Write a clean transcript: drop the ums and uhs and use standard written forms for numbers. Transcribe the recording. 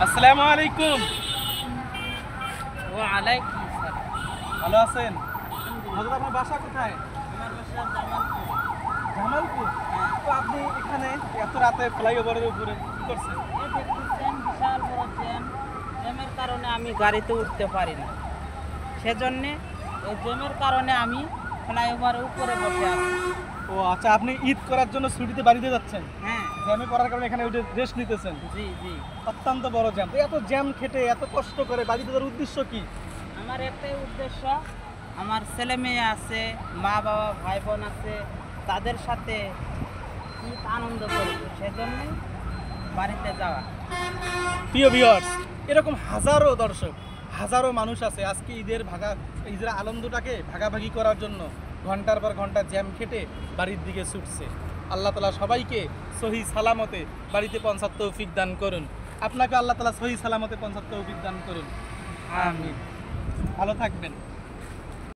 আসসালামু আলাইকুম। ওয়ালাইকুম আসসালাম। ভালো আছেন? হযরত আপনার বাসা কোথায়? আমার বাসা জামালপুর। জামালপুর। তো আপনি এখানে এত রাতে ফ্লাইওভারের উপরে কি করছেন? এই দেখতেছেন বিশাল বড় জ্যাম। জ্যামের কারণে আমি গাড়িতে উঠতে পারি না, সেজন্যে এই জ্যামের কারণে আমি ফ্লাইওভারের উপরে বসে আছি। ও আচ্ছা, আপনি ঈদ করার জন্য ছুটিতে বাড়িতে যাচ্ছেন? হ্যাঁ, জ্যামে পড়ার কারণে এখানে উঠে রেস্ট নিতেছেন? জি জি। অত্যন্ত বড় জ্যাম। তো এত জ্যাম খেটে এত কষ্ট করে বাড়িতে যাওয়ার উদ্দেশ্য কি? আমার একটাই উদ্দেশ্য, আমার ছেলে মেয়ে আছে, মা বাবা ভাই বোন আছে, তাদের সাথে ঈদ আনন্দ করব, সেজন্যই বাড়িতে যাওয়া। প্রিয় ভিউয়ার্স, এরকম হাজারো দর্শক, হাজারো মানুষ আছে আজকে ঈদের আনন্দটাকে ভাগাভাগি করার জন্য ঘন্টার পর ঘন্টা জ্যাম খেটে বাড়ির দিকে ছুটছে। আল্লাহ তাআলা সবাইকে সহি সালামতে বাড়িতে পৌঁছার তৌফিক দান করুন। আপনাকে আল্লাহ তাআলা সহি সালামতে পৌঁছার তৌফিক দান করুন। আমিন। ভালো থাকবেন।